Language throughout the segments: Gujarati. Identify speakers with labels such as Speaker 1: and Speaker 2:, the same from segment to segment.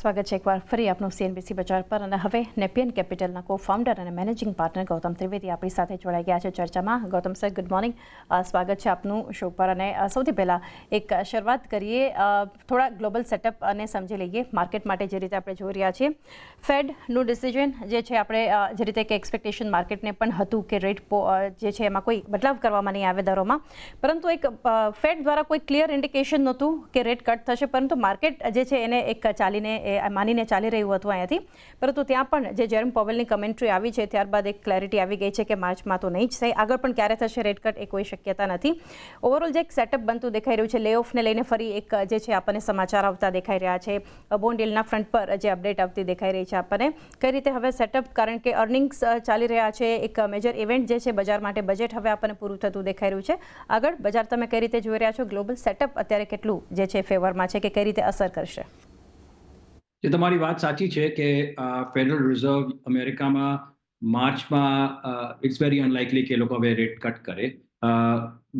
Speaker 1: સ્વાગત છે એકવાર ફરી આપનું સીએનબીસી બજાર પર અને હવે નેપિયન કેપિટલના કો ફાઉન્ડર અને મેનેજિંગ પાર્ટનર ગૌતમ ત્રિવેદી આપણી સાથે જોડાઈ ગયા છે ચર્ચામાં. ગૌતમ સર, ગુડ મોર્નિંગ, સ્વાગત છે આપનું શો પર. અને સૌથી પહેલાં એક શરૂઆત કરીએ, થોડા ગ્લોબલ સેટઅપ અને સમજી લઈએ માર્કેટ માટે જે રીતે આપણે જોઈ રહ્યા છીએ. ફેડનું ડિસિઝન જે છે, આપણે જે રીતે કે એક્સપેક્ટેશન માર્કેટને પણ હતું કે રેટ જે છે એમાં કોઈ બદલાવ કરવામાં નહીં આવે દરોમાં, પરંતુ એક ફેડ દ્વારા કોઈ ક્લિયર ઇન્ડિકેશન નહોતું કે રેટ કટ થશે, પરંતુ માર્કેટ જે છે એને એક માનીને ચાલી રહ્યું હતું અહીંયાથી. પરંતુ ત્યાં પણ જે જેરમ પોવેલની કમેન્ટ્રી આવી છે ત્યારબાદ એક ક્લેરિટી આવી ગઈ છે કે માર્ચમાં તો નહીં જ થાય, આગળ પણ ક્યારે થશે રેટ કટ એ કોઈ શક્યતા નથી. ઓવરઓલ જે એક સેટઅપ બનતું દેખાઈ રહ્યું છે, લે ઓફને લઈને ફરી એક જે છે આપણને સમાચાર આવતા દેખાઈ રહ્યા છે, બોન્ડ યીલ્ડના ફ્રન્ટ પર જે અપડેટ આવતી દેખાઈ રહી છે આપણને. કઈ રીતે હવે સેટઅપ, કારણ કે અર્નિંગ્સ ચાલી રહ્યા છે, એક મેજર ઇવેન્ટ જે છે બજાર માટે, બજેટ હવે આપણને પૂરું થતું દેખાઈ રહ્યું છે. આગળ બજાર તમે કઈ રીતે જોઈ રહ્યા છો? ગ્લોબલ સેટઅપ અત્યારે કેટલું જે છે ફેવરમાં છે કે કઈ રીતે અસર કરશે?
Speaker 2: જે તમારી વાત સાચી છે કે ફેડરલ રિઝર્વ અમેરિકામાં માર્ચમાં ઇટ્સ વેરી અનલાઇકલી કે એ લોકો હવે રેટ કટ કરે.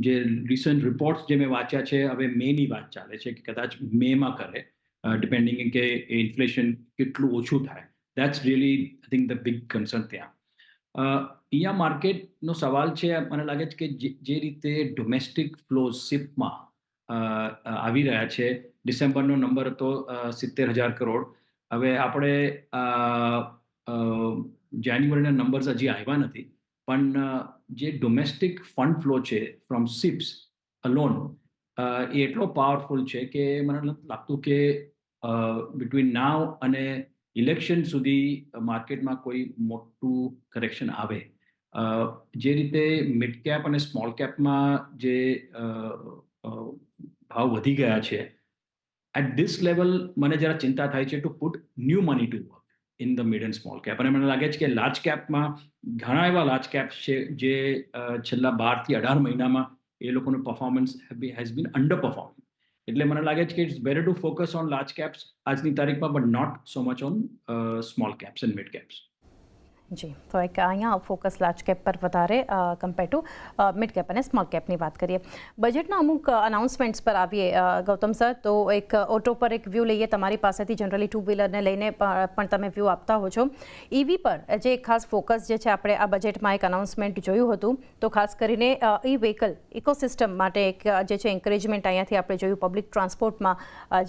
Speaker 2: જે રિસન્ટ રિપોર્ટ્સ જે મેં વાંચ્યા છે, હવે મેની વાત ચાલે છે કે કદાચ મેમાં કરે, ડિપેન્ડિંગ કે ઇન્ફ્લેશન કેટલું ઓછું થાય. That's really I think the big concern ત્યાં. અહીંયા માર્કેટનો સવાલ છે, મને લાગે છે કે જે રીતે ડોમેસ્ટિક ફ્લોઝ સિપમાં આવી રહ્યા છે. ડિસેમ્બરનો નંબર હતો 70,000 કરોડ. હવે આપણે જાન્યુઆરીના નંબર્સ હજી આવ્યા નથી, પણ જે ડોમેસ્ટિક ફંડ ફ્લો છે ફ્રોમ સિપ્સ અલોન, એ એટલો પાવરફુલ છે કે મને નથી લાગતું કે બિટવીન નાવ અને ઇલેક્શન સુધી માર્કેટમાં કોઈ મોટું કરેક્શન આવે. જે રીતે મિડ કેપ અને સ્મોલ કેપમાં જે ભાવ વધી ગયા છે, એટ ધીસ લેવલ મને જરા ચિંતા થાય છે to put new money to work in the mid and small cap. અને મને લાગે છે કે લાર્જ કેપમાં ઘણા એવા લાર્જ કેપ છે જે છેલ્લા 12 થી 18 મહિનામાં એ લોકોનું performance has been underperforming. એટલે મને લાગે છે કે it's better to focus on large caps આજની તારીખમાં, but not so much on small caps and mid caps.
Speaker 1: જી, તો એક અહીંયા ફોકસ લાર્જ કેપ પર વધારે કમ્પેર ટુ મિડ કેપ અને સ્મોલ કેપની વાત કરીએ. બજેટના અમુક અનાઉન્સમેન્ટ્સ પર આવીએ ગૌતમ સર, તો એક ઓટો પર એક વ્યૂ લઈએ તમારી પાસેથી. જનરલી ટુ વ્હીલરને લઈને પણ તમે વ્યૂ આપતા હો છો. ઈવી પર જે ખાસ ફોકસ જે છે, આપણે આ બજેટમાં એક અનાઉન્સમેન્ટ જોયું હતું, તો ખાસ કરીને ઈ વ્હીકલ ઇકોસિસ્ટમ માટે એક જે છે એન્કરેજમેન્ટ અહીંયાથી આપણે જોયું. પબ્લિક ટ્રાન્સપોર્ટમાં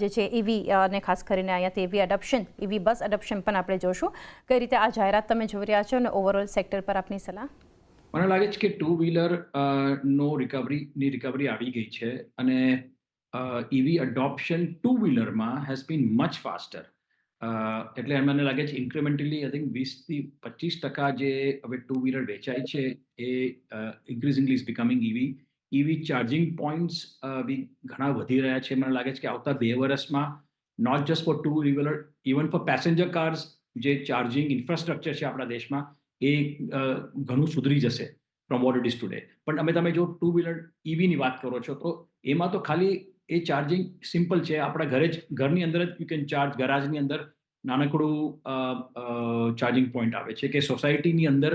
Speaker 1: જે છે ઈવી અને ખાસ કરીને અહીંયાથી ઈવી એડોપ્શન, ઈવી બસ એડોપ્શન પણ આપણે જોશું. કઈ રીતે આ જાહેરાત તમે જોઈ રહ્યા છો અને ઓવરઓલ સેક્ટર પર આપની સલાહ?
Speaker 2: મને લાગે છે કે ટુ વ્હીલર નો રિકવરી આવી ગઈ છે અને ઈવી અડોપ્શન ટુ વ્હીલરમાં હેઝ બીન મચ ફાસ્ટર. એટલે મને લાગે છે ઇન્ક્રિમેન્ટલી આઈ થિંક 20-25% જે હવે ટુ વ્હીલર વેચાય છે એ increasingly is becoming EV. EV charging points બી ઘણા વધી રહ્યા છે. મને લાગે છે કે આવતા 2 વર્ષમાં not just for two wheeler, even for passenger cars, જે ચાર્જિંગ ઇન્ફ્રાસ્ટ્રક્ચર છે આપણા દેશમાં, એ ઘણું સુધરી જશે from what it is today. પણ તમે જો ટુ વ્હીલર ઈવીની વાત કરો છો, તો એમાં તો ખાલી એ ચાર્જિંગ સિમ્પલ છે. આપણા ઘરની અંદર જ યુ કેન ચાર્જ. ગરાજની અંદર નાનકડું ચાર્જિંગ પોઈન્ટ આવે છે કે સોસાયટીની અંદર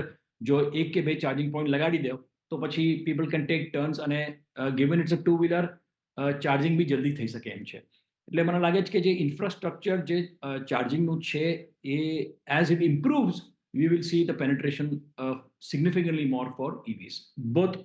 Speaker 2: જો 1 કે 2 ચાર્જિંગ પોઈન્ટ લગાડી દો તો પછી પીપલ કેન ટેક ટર્ન્સ, અને given it's a two wheeler, charging બી જલ્દી થઈ શકે એમ છે. એટલે મને લાગે છે કે જે ઇન્ફ્રાસ્ટ્રક્ચર જે ચાર્જિંગનું છે, એ as it improves, we will see the penetration significantly more for EVs, both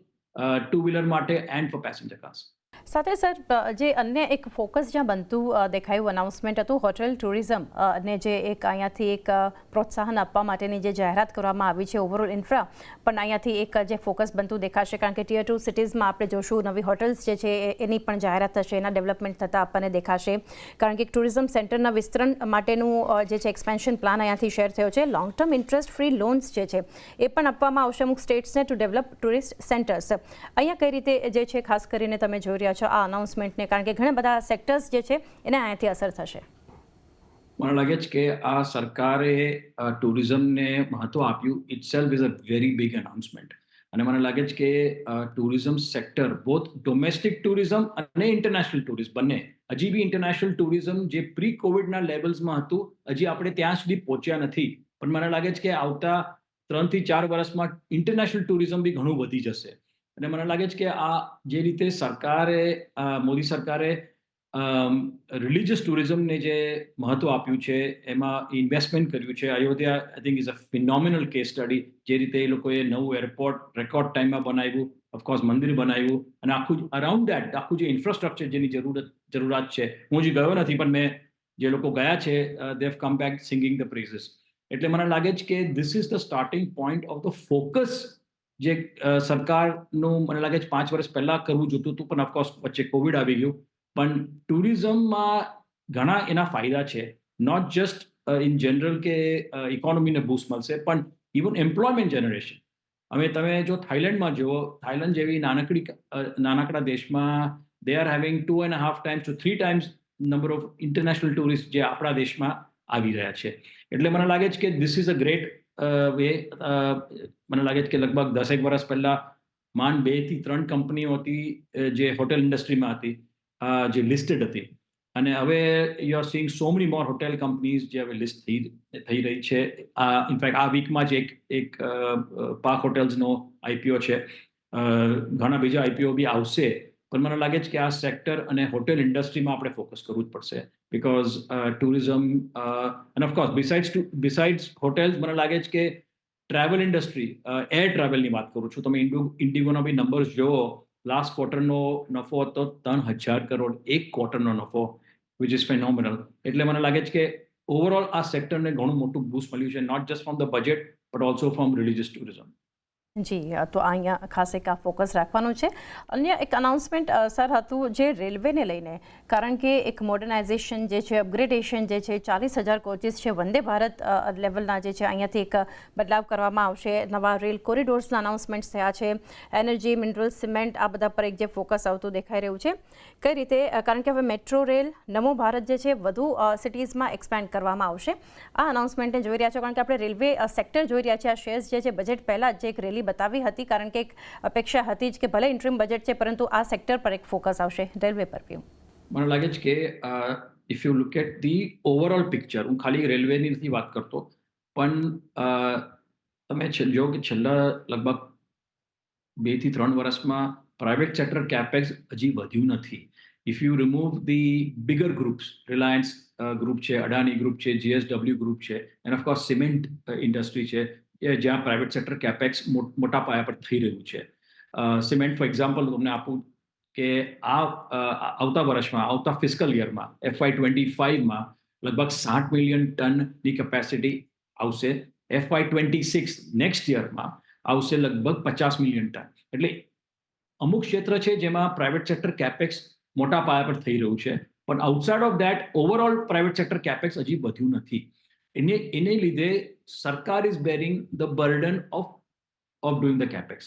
Speaker 2: two-wheeler માટે and for passenger cars.
Speaker 1: સાથે સર, જે અન્ય એક ફોકસ જ્યાં બનતું દેખાયું અનાઉન્સમેન્ટ હતું, હોટેલ ટુરિઝમ ને જે એક અહીંયાથી એક પ્રોત્સાહન આપવા માટેની જે જાહેરાત કરવામાં આવી છે. ઓવરઓલ ઇન્ફ્રા પણ અહીંયાથી એક જે ફોકસ બનતું દેખાશે, કારણ કે ટિયર 2 સિટીઝમાં આપણે જોશું નવી હોટેલ્સ જે છે એની પણ જાહેરાત થશે, એના ડેવલપમેન્ટ થતાં આપણને દેખાશે. કારણ કે ટુરિઝમ સેન્ટરના વિસ્તરણ માટેનું જે છે એક્સપેન્શન પ્લાન અહીંયાથી શેર થયો છે. Long term interest free loans જે છે એ પણ આપવામાં આવશે અમુક સ્ટેટ્સને ટુ ડેવલપ ટુરિસ્ટ સેન્ટર્સ. અહીંયા કઈ રીતે જે છે ખાસ કરીને તમે જોઈ રહ્યા છો આ અનાઉન્સમેન્ટને, કારણ કે ઘણા બધા સેક્ટર્સ જે છે એને અહીંયાથી અસર થશે?
Speaker 2: મને લાગે છે કે આ સરકારે ટુરિઝમને મહત્વ આપ્યું. Itself is a very big announcement. અને મને લાગે છે કે tourism sector, both domestic tourism અને ઇન્ટરનેશનલ ટુરિઝમ બંને, હજી બી ઇન્ટરનેશનલ ટુરિઝમ જે પ્રી કોવિડના લેવલ્સમાં હતું, હજી આપણે ત્યાં સુધી પહોંચ્યા નથી. પણ મને લાગે છે કે આવતા 3 થી 4 વર્ષમાં ઇન્ટરનેશનલ ટુરિઝમ બી ઘણું વધી જશે. અને મને લાગે છે કે આ જે રીતે મોદી સરકારે રિલિજિયસ ટુરિઝમને જે મહત્વ આપ્યું છે એમાં ઇન્વેસ્ટમેન્ટ કર્યું છે. Ayodhya I think is a phenomenal case study. જે રીતે એ લોકોએ નવું એરપોર્ટ રેકોર્ડ ટાઈમમાં બનાવ્યું, ઓફકોર્સ મંદિર બનાવ્યું, અને આખું અરાઉન્ડ દેટ આખું જે ઇન્ફ્રાસ્ટ્રક્ચર જેની જરૂરિયાત છે. હું જે ગયો નથી, પણ મેં જે લોકો ગયા છે they have come back singing the praises. એટલે મને લાગે છે કે this is the starting point of the focus જે સરકારનું મને લાગે છે 5 વર્ષ પહેલા કરવું જોતું હતું, પણ ઓફકોર્સ વચ્ચે કોવિડ આવી ગયું. પણ ટુરિઝમમાં ઘણા એના ફાયદા છે. નોટ જસ્ટ ઇન જનરલ કે ઇકોનોમીને બૂસ્ટ મળશે, પણ ઇવન એમ્પ્લોયમેન્ટ જનરેશન. હવે તમે જો થાઈલેન્ડમાં જુઓ, થાઈલેન્ડ જેવી નાનકડા દેશમાં they are having 2.5 times to 3 times number of international tourist જે આપણા દેશમાં આવી રહ્યા છે. એટલે મને લાગે છે કે this is a great way. મને લાગે છે કે લગભગ 10 વર્ષ પહેલા માંડ 2 થી 3 કંપનીઓ હતી જે હોટેલ ઇન્ડસ્ટ્રીમાં હતી, જે લિસ્ટેડ હતી. અને હવે you are seeing so many more hotel companies જે હવે લિસ્ટ થઈ રહી છે. ઇનફેક્ટ આ વીકમાં જ એક પાર્ક હોટેલ્સનો આઈપીઓ છે. ઘણા બીજા આઈપીઓ બી આવશે. પણ મને લાગે છે કે આ સેક્ટર અને હોટેલ ઇન્ડસ્ટ્રીમાં આપણે ફોકસ કરવું જ પડશે. બિકોઝ ટુરિઝમ અને ઓફકોર્સ બિસાઇડ્સ હોટેલ્સ, મને લાગે છે કે ટ્રાવેલ ઇન્ડસ્ટ્રી, એર ટ્રાવેલની વાત કરું છું, તમે ઇન્ડિગોના બી નંબર્સ જુઓ. લાસ્ટ ક્વાર્ટરનો નફો હતો 3,000 કરોડ, એક ક્વાર્ટરનો નફો, વિચ ઇઝ ફેનોમિનલ. એટલે મને લાગે છે કે ઓવરઓલ આ સેક્ટરને ઘણું મોટું બૂસ્ટ મળ્યું છે, not just from the budget but also from religious tourism.
Speaker 1: જી, તો અહીંયા ખાસ એક આ ફોકસ રાખવાનું છે. અન્ય એક અનાઉન્સમેન્ટ સર હતું જે રેલવેને લઈને, કારણ કે એક મોડર્નાઇઝેશન જે છે, અપગ્રેડેશન જે છે, 40,000 કોચિસ છે, વંદે ભારત લેવલના જે છે, અહીંયાથી એક બદલાવ કરવામાં આવશે. નવા રેલ કોરિડોર્સના અનાઉન્સમેન્ટ્સ થયા છે. એનર્જી, મિનરલ, સિમેન્ટ, આ બધા પર એક જે ફોકસ આવતું દેખાઈ રહ્યું છે. કઈ રીતે? કારણ કે હવે મેટ્રો રેલ, નમો ભારત જે છે, વધુ સિટીઝમાં એક્સપેન્ડ કરવામાં આવશે. આ અનાઉન્સમેન્ટને જોઈ રહ્યા છો, કારણ કે આપણે રેલવે સેક્ટર જોઈ રહ્યા છીએ. આ શેર્સ જે છે, બજેટ પહેલાં જે એક રેલી બતાવી હતી, કારણ કે એક અપેક્ષા હતી જ કે ભલે ઇન્ટ્રીમ બજેટ છે, પરંતુ આ સેક્ટર પર એક ફોકસ આવશે. રેલવે પર વ્યૂ
Speaker 2: મને લાગે છે કે if you look at the overall picture, હું ખાલી રેલવેની નથી વાત કરતો, પણ તમે જો કે છેલ્લા લગભગ 2 થી 3 વર્ષમાં પ્રાઇવેટ સેક્ટર કેપેક્સ હજી વધ્યું નથી. If you remove the bigger groups, Reliance group છે, અડાની ગ્રુપ છે, જીએસડબલ્યુ ગ્રુપ છે, એન્ડ ઓફકોર્સ સિમેન્ટ ઇન્ડસ્ટ્રી છે, જ્યાં પ્રાઇવેટ સેક્ટર કેપેક્સ મોટા પાયા પર થઈ રહ્યું છે. સિમેન્ટ ફોર એક્ઝામ્પલ તમને આપું કે આવતા વર્ષમાં, આવતા ફિસ્કલ યરમાં, FY25માં લગભગ 60 મિલિયન ટનની કેપેસિટી આવશે. FY26 નેક્સ્ટ યરમાં આવશે લગભગ 50 મિલિયન ટન. એટલે અમુક ક્ષેત્ર છે જેમાં પ્રાઇવેટ સેક્ટર કેપેક્સ મોટા પાયા પર થઈ રહ્યું છે, પણ outside of that overall private sector capex હજી વધ્યું નથી. એને લીધે સરકાર is bearing the burden of doing the capex.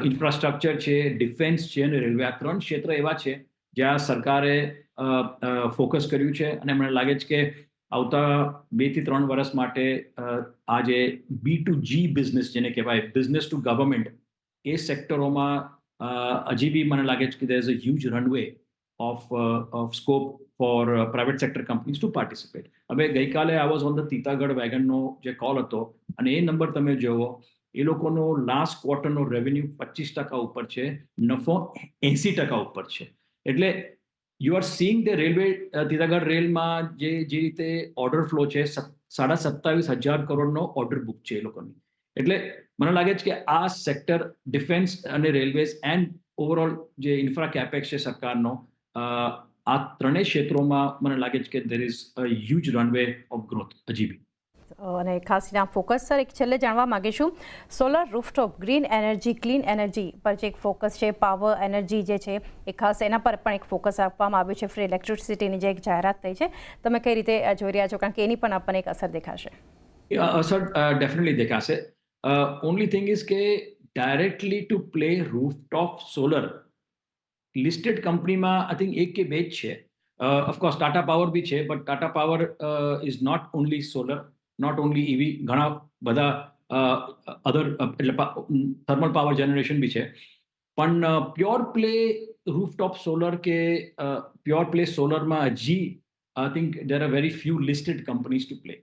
Speaker 2: Infrastructure છે, ડિફેન્સ છે અને રેલવે, આ 3 ક્ષેત્ર એવા છે જ્યાં સરકારે ફોકસ કર્યું છે. અને મને લાગે છે કે આવતા 2 થી 3 વર્ષ માટે આ જે B2G બિઝનેસ જેને કહેવાય, બિઝનેસ ટુ ગવર્મેન્ટ, એ સેક્ટરોમાં હજી બી મને લાગે છે કે there is a huge runway of scope for private sector companies to participate. હવે ગઈકાલે I was on the Titagarh વેગનનો જે કોલ હતો, અને એ નંબર તમે જોવો, એ લોકોનો લાસ્ટ ક્વાર્ટરનો રેવન્યુ 25% ઉપર છે, નફો 80% ઉપર છે. એટલે you are seeing the railway, Titagarh રેલમાં જે રીતે ઓર્ડર ફ્લો છે, 27,500 કરોડનો ઓર્ડર બુક છે એ લોકોની. એટલે મને લાગે છે કે આ સેક્ટર, ડિફેન્સ અને રેલવેઝ એન્ડ ઓવરઓલ જે ઇન્ફ્રા કેપેક્સ છે સરકારનો, આ ત્રણેય ક્ષેત્રોમાં મને લાગે છે કે there is a huge runway of growth હજી બી.
Speaker 1: અને ખાસ કરીને ફોકસ સર એક છેલ્લે જાણવા માંગીશું, solar rooftop, green energy, clean energy પર જે એક ફોકસ છે, પાવર એનર્જી જે છે, એ ખાસ એના પર પણ એક ફોકસ આપવામાં આવ્યું છે. ફ્રી ઇલેક્ટ્રિસિટીની જે એક જાહેરાત થઈ છે, તમે કઈ રીતે જોઈ રહ્યા છો? કારણ કે એની પણ આપણને એક અસર દેખાશે.
Speaker 2: અસર ડેફિનેટલી દેખાશે. ઓનલી થિંગ ઇઝ કે directly to play rooftop solar listed કંપનીમાં આઈ થિંક એક કે બે જ છે. ઓફકોર્સ ટાટા પાવર બી છે, but Tata Power is not only solar, not only EV, ઘણા બધા અધર એટલે થર્મલ પાવર જનરેશન બી છે. પણ પ્યોર પ્લે રૂફટોપ સોલર કે પ્યોર પ્લે સોલરમાં હજી I think there are very few listed companies to play.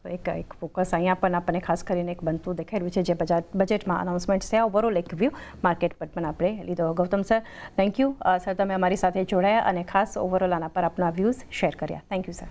Speaker 1: તો એક ફોકસ અહીંયા પણ આપણને ખાસ કરીને એક બનતું દેખાઈ રહ્યું છે જે બજેટમાં અનાઉન્સમેન્ટ છે. ઓવરઓલ એક વ્યૂ માર્કેટ પર પણ આપણે લીધો. Gautam sir, thank you sir, તમે અમારી સાથે જોડાયા અને ખાસ ઓવરઓલ આના પર આપના વ્યૂઝ શેર કર્યા. Thank you sir.